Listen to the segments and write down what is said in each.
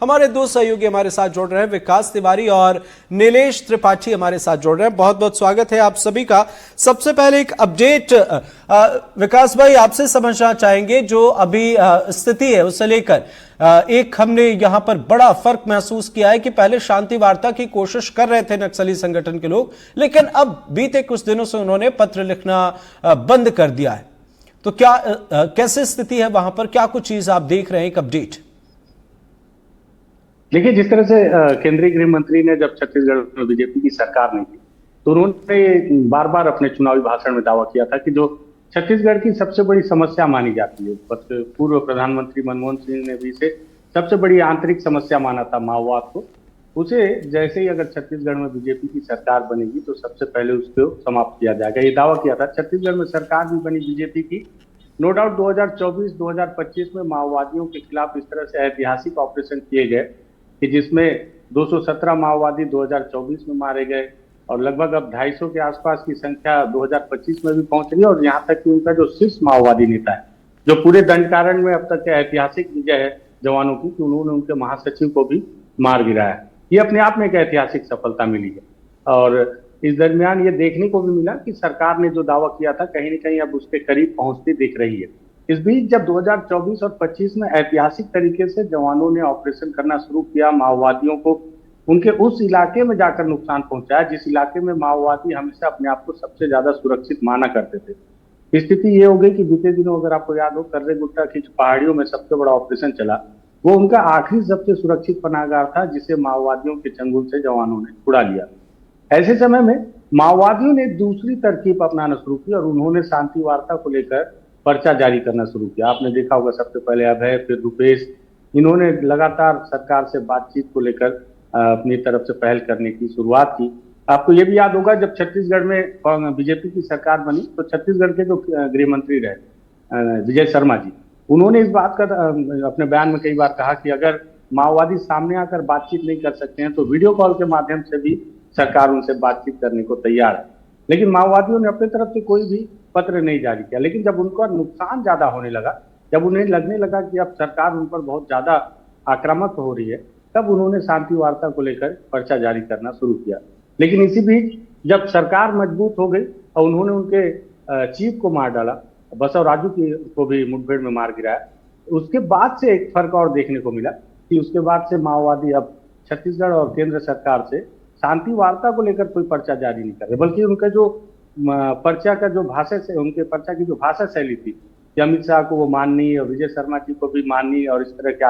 हमारे दो सहयोगी हमारे साथ जुड़ रहे हैं, विकास तिवारी और नीलेश त्रिपाठी हमारे साथ जुड़ रहे हैं। बहुत बहुत स्वागत है आप सभी का। सबसे पहले एक अपडेट विकास भाई आपसे समझना चाहेंगे, जो अभी स्थिति है उससे लेकर एक हमने यहां पर बड़ा फर्क महसूस किया है कि पहले शांति वार्ता की कोशिश कर रहे थे नक्सली संगठन के लोग, लेकिन अब बीते कुछ दिनों से उन्होंने पत्र लिखना बंद कर दिया है। तो क्या कैसे स्थिति है वहां पर, क्या कुछ चीज आप देख रहे हैं? एक अपडेट देखिए, जिस तरह से केंद्रीय गृह मंत्री ने जब छत्तीसगढ़ में बीजेपी की सरकार नहीं थी तो उन्होंने बार बार अपने चुनावी भाषण में दावा किया था कि जो छत्तीसगढ़ की सबसे बड़ी समस्या मानी जाती है, पूर्व प्रधानमंत्री मनमोहन सिंह ने भी इसे सबसे बड़ी आंतरिक समस्या माना था, माओवाद को, उसे जैसे ही अगर छत्तीसगढ़ में बीजेपी की सरकार बनेगी तो सबसे पहले उसको समाप्त किया जाएगा, ये दावा किया था। छत्तीसगढ़ में सरकार भी बनी बीजेपी की। नो डाउट 2024-2025 में माओवादियों के खिलाफ इस तरह से ऐतिहासिक ऑपरेशन किए गए कि जिसमें 217 माओवादी 2024 में मारे गए और लगभग अब 250 के आसपास की संख्या 2025 में भी पहुंच रही है। और यहाँ तक कि उनका जो शीर्ष माओवादी नेता है, जो पूरे दंडकारण में अब तक ऐतिहासिक विजय है जवानों की, कि उन्होंने उनके महासचिव को भी मार गिराया, ये अपने आप में एक ऐतिहासिक सफलता मिली है। और इस दरमियान ये देखने को भी मिला कि सरकार ने जो दावा किया था कहीं ना कहीं अब उसके करीब पहुंचती दिख रही है। इस बीच जब 2024 और 25 में ऐतिहासिक तरीके से जवानों ने ऑपरेशन करना शुरू किया, माओवादियों को उनके उस इलाके में जाकर नुकसान पहुंचाया जिस इलाके में माओवादी हमेशा अपने आप को सबसे ज्यादा सुरक्षित माना करते थे। स्थिति ये हो गई कि बीते दिनों अगर आपको याद हो, कर्रे गुट्टा की पहाड़ियों में सबसे बड़ा ऑपरेशन चला, वो उनका आखिरी सबसे सुरक्षित पनाहगाह था जिसे माओवादियों के चंगुल से जवानों ने छुड़ा लिया। ऐसे समय में माओवादियों ने दूसरी तरकीब अपनाना शुरू की और उन्होंने शांति वार्ता को लेकर पर्चा जारी करना शुरू किया। आपने देखा होगा, सबसे पहले अभय, फिर रुपेश, इन्होंने लगातार सरकार से बातचीत को लेकर अपनी तरफ से पहल करने की शुरुआत की। आपको ये भी याद होगा, जब छत्तीसगढ़ में बीजेपी की सरकार बनी तो छत्तीसगढ़ के जो गृह मंत्री रहे विजय शर्मा जी, उन्होंने इस बात का अपने बयान में कई बार कहा कि अगर माओवादी सामने आकर बातचीत नहीं कर सकते हैं तो वीडियो कॉल के माध्यम से भी सरकार उनसे बातचीत करने को तैयार है। लेकिन माओवादियों ने अपनी तरफ से कोई भी पत्र नहीं जारी किया। लेकिन जब उनका नुकसान ज्यादा होने लगा, जब उन्हें लगने लगा कि अब सरकार उन पर बहुत ज्यादा आक्रामक हो रही है, तब उन्होंने शांति वार्ता को लेकर पर्चा जारी करना शुरू किया। लेकिन इसी बीच जब सरकार मजबूत हो गई और उन्होंने उनके चीफ को मार डाला, बसव राजू को भी मुठभेड़ में मार गिराया, उसके बाद से एक फर्क और देखने को मिला कि उसके बाद से माओवादी अब छत्तीसगढ़ और केंद्र सरकार से शांति वार्ता को लेकर कोई पर्चा जारी नहीं कर रहे, बल्कि उनका जो पर्चा का जो भाषा से, उनके पर्चा की जो भाषा शैली थी कि अमित शाह को वो माननीय और विजय शर्मा जी को भी माननीय और इस तरह के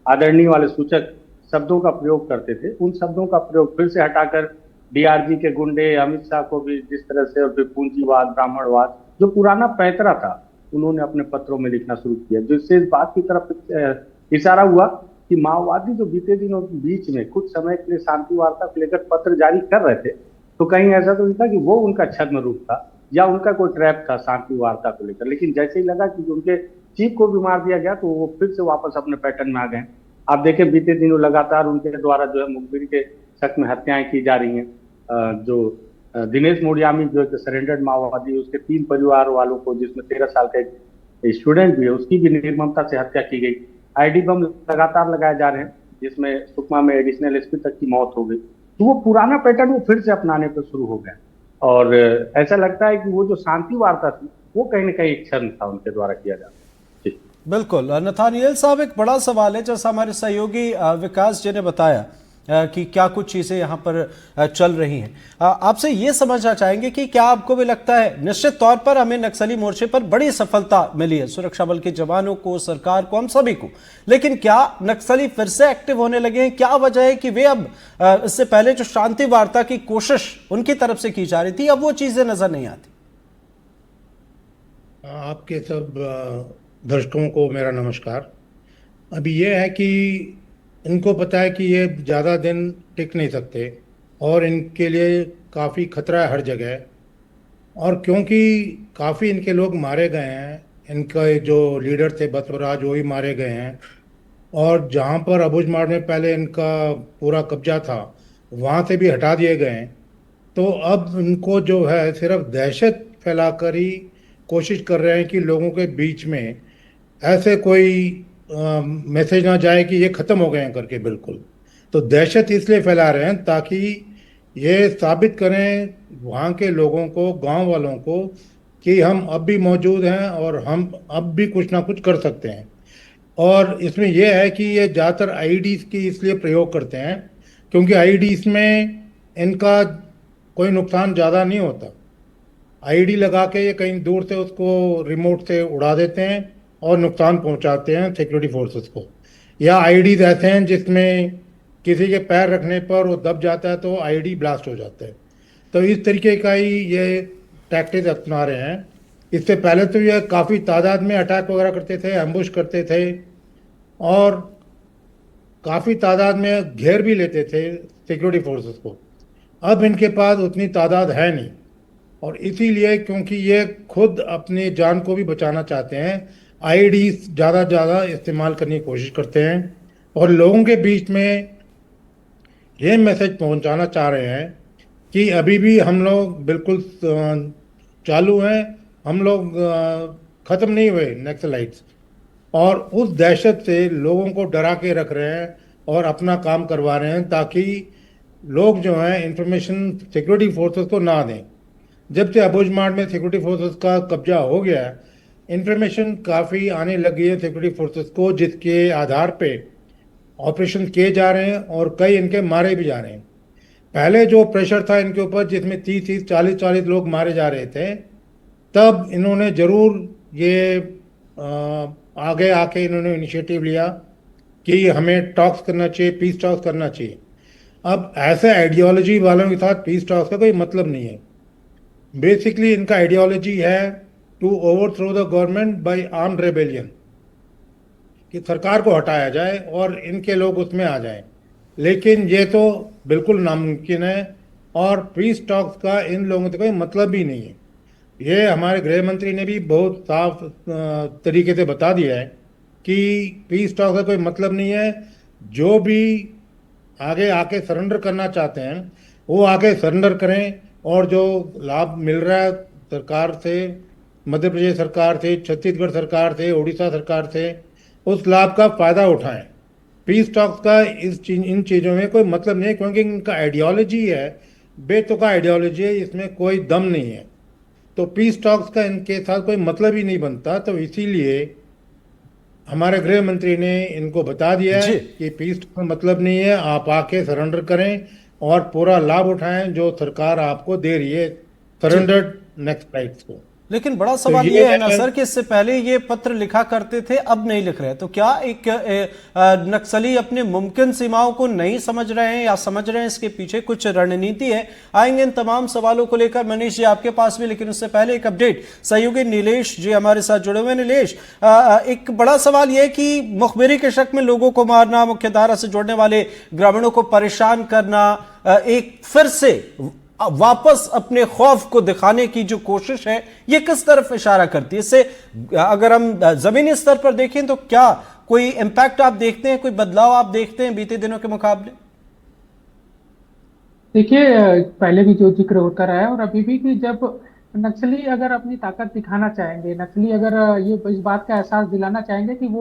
आदरणीय वाले सूचक शब्दों का प्रयोग करते थे, उन शब्दों का प्रयोग फिर से हटाकर डीआरजी के गुंडे, अमित शाह को भी जिस तरह से, और फिर पूंजीवाद, ब्राह्मणवाद, जो पुराना पैंतरा था, उन्होंने अपने पत्रों में लिखना शुरू किया, जिससे इस बात की तरफ इशारा हुआ कि माओवादी जो बीते दिनों के बीच में कुछ समय के लिए शांति वार्ता को लेकर पत्र जारी कर रहे थे, तो कहीं ऐसा तो नहीं था कि वो उनका छद्म रूप था या उनका कोई ट्रैप था शांति वार्ता को लेकर। लेकिन जैसे ही लगा कि उनके चीफ को भी मार दिया गया तो वो फिर से वापस अपने पैटर्न में आ गए। आप देखें, बीते दिनों लगातार उनके द्वारा जो है मुखबिर के शक में हत्याएं की जा रही हैं। जो दिनेश मोडियामी जो एक सरेंडर्ड माओवादी, उसके 3 परिवार वालों को, जिसमें 13 साल का एक स्टूडेंट भी है, उसकी भी निर्ममता से हत्या की गई। आईडी बम लगातार लगाए जा रहे हैं, जिसमें सुकमा में एडिशनल एसपी तक की मौत हो गई। तो वो पुराना पैटर्न वो फिर से अपनाने पर शुरू हो गया और ऐसा लगता है कि वो जो शांति वार्ता थी वो कहीं ना कहीं एक क्षण था उनके द्वारा किया जाता। बिल्कुल नथानियल साहब, एक बड़ा सवाल है, जैसा हमारे सहयोगी विकास जी ने बताया कि क्या कुछ चीजें यहाँ पर चल रही हैं। आपसे ये समझना चाहेंगे कि क्या आपको भी लगता है, निश्चित तौर पर हमें नक्सली मोर्चे पर बड़ी सफलता मिली है, सुरक्षा बल के जवानों को, सरकार को, हम सभी को, लेकिन क्या नक्सली फिर से एक्टिव होने लगे हैं? क्या वजह है कि वे अब इससे पहले जो शांति वार्ता की कोशिश उनकी तरफ से की जा रही थी, अब वो चीजें नजर नहीं आती? आपके सब दर्शकों को मेरा नमस्कार। अभी ये है कि इनको पता है कि ये ज़्यादा दिन टिक नहीं सकते और इनके लिए काफ़ी खतरा है हर जगह। और क्योंकि काफ़ी इनके लोग मारे गए हैं, इनका जो लीडर थे बसवराज, वो ही मारे गए हैं, और जहाँ पर अबूझमाड़ में पहले इनका पूरा कब्जा था वहाँ से भी हटा दिए गए हैं। तो अब इनको जो है सिर्फ दहशत फैलाकर ही कोशिश कर रहे हैं कि लोगों के बीच में ऐसे कोई मैसेज ना जाए कि ये खत्म हो गए हैं करके। बिल्कुल। तो दहशत इसलिए फैला रहे हैं ताकि ये साबित करें वहाँ के लोगों को, गांव वालों को, कि हम अब भी मौजूद हैं और हम अब भी कुछ ना कुछ कर सकते हैं। और इसमें यह है कि ये ज़्यादातर आईईडीज़ की इसलिए प्रयोग करते हैं क्योंकि आईईडीज़ में इनका कोई नुकसान ज़्यादा नहीं होता। आईडी लगा के ये कहीं दूर से उसको रिमोट से उड़ा देते हैं और नुकसान पहुंचाते हैं सिक्योरिटी फोर्सेस को। या आईडीज ऐसे हैं जिसमें किसी के पैर रखने पर वो दब जाता है तो आईडी ब्लास्ट हो जाता है। तो इस तरीके का ही ये टैक्टिक्स अपना रहे हैं। इससे पहले तो ये काफ़ी तादाद में अटैक वगैरह करते थे, एम्बुश करते थे और काफ़ी तादाद में घेर भी लेते थे सिक्योरिटी फोर्सेस को। अब इनके पास उतनी तादाद है नहीं और इसीलिए क्योंकि ये खुद अपनी जान को भी बचाना चाहते हैं, आईडी ज़्यादा ज़्यादा इस्तेमाल करने की कोशिश करते हैं और लोगों के बीच में ये मैसेज पहुंचाना चाह रहे हैं कि अभी भी हम लोग बिल्कुल चालू हैं, हम लोग ख़त्म नहीं हुए नक्सलाइट्स। और उस दहशत से लोगों को डरा के रख रहे हैं और अपना काम करवा रहे हैं ताकि लोग जो हैं इंफॉर्मेशन सिक्योरिटी फोर्सेस को ना दें। जब से अबूझमाड़ में सिक्योरिटी फोर्सेस का कब्जा हो गया है, इंफॉर्मेशन काफ़ी आने लगी है सिक्योरिटी फोर्सेस को, जिसके आधार पे ऑपरेशन किए जा रहे हैं और कई इनके मारे भी जा रहे हैं। पहले जो प्रेशर था इनके ऊपर जिसमें 30-30, 40-40 लोग मारे जा रहे थे, तब इन्होंने ज़रूर ये आगे आके इन्होंने इनिशिएटिव लिया कि हमें टॉक्स करना चाहिए, पीस टॉक्स करना चाहिए। अब ऐसे आइडियोलॉजी वालों के साथ पीस टॉक्स का कोई मतलब नहीं है। बेसिकली इनका आइडियोलॉजी है to overthrow the government by armed rebellion, कि सरकार को हटाया जाए और इनके लोग उसमें आ जाएं। लेकिन ये तो बिल्कुल नामुमकिन है और पीस टॉक्स का इन लोगों से कोई मतलब ही नहीं है। ये हमारे गृह मंत्री ने भी बहुत साफ तरीके से बता दिया है कि पीस टॉक्स का कोई मतलब नहीं है। जो भी आगे आके सरेंडर करना चाहते हैं वो आके सरेंडर करें और जो लाभ मिल रहा है सरकार से, मध्य प्रदेश सरकार से, छत्तीसगढ़ सरकार से, उड़ीसा सरकार से, उस लाभ का फ़ायदा उठाएं। पीस टॉक्स का इन चीज़ों में कोई मतलब नहीं है क्योंकि इनका आइडियोलॉजी है, बेतुका आइडियोलॉजी है, इसमें कोई दम नहीं है। तो पीस टॉक्स का इनके साथ कोई मतलब ही नहीं बनता। तो इसीलिए हमारे गृह मंत्री ने इनको बता दिया है जी। कि पीस का मतलब नहीं है, आप आके सरेंडर करें और पूरा लाभ उठाएं जो सरकार आपको दे रही है सरेंडर्ड नक्सलाइट्स को। लेकिन बड़ा तो सवाल ये ये है ना सर कि इससे पहले ये पत्र लिखा करते थे, अब नहीं लिख रहे। तो क्या एक नक्सली अपने मुमकिन सीमाओं को नहीं समझ रहे हैं या समझ रहे हैं, इसके पीछे कुछ रणनीति है? आएंगे इन तमाम सवालों को लेकर मनीष जी आपके पास भी, लेकिन उससे पहले एक अपडेट। सहयोगी नीलेश जी हमारे साथ जुड़े हुए। नीलेश, एक बड़ा सवाल यह कि मुखबिरी के शक में लोगों को मारना, मुख्यधारा से जुड़ने वाले ग्रामीणों को परेशान करना, एक फिर से वापस अपने खौफ को दिखाने की जो कोशिश है, ये किस तरफ इशारा करती है? इससे अगर हम जमीनी स्तर पर देखें तो क्या कोई इंपैक्ट आप देखते हैं, कोई बदलाव आप देखते हैं बीते दिनों के मुकाबले? देखिए, पहले भी जो जिक्र होता रहा है और अभी भी कि जब नक्सली अगर अपनी ताकत दिखाना चाहेंगे, नक्सली अगर ये इस बात का एहसास दिलाना चाहेंगे कि वो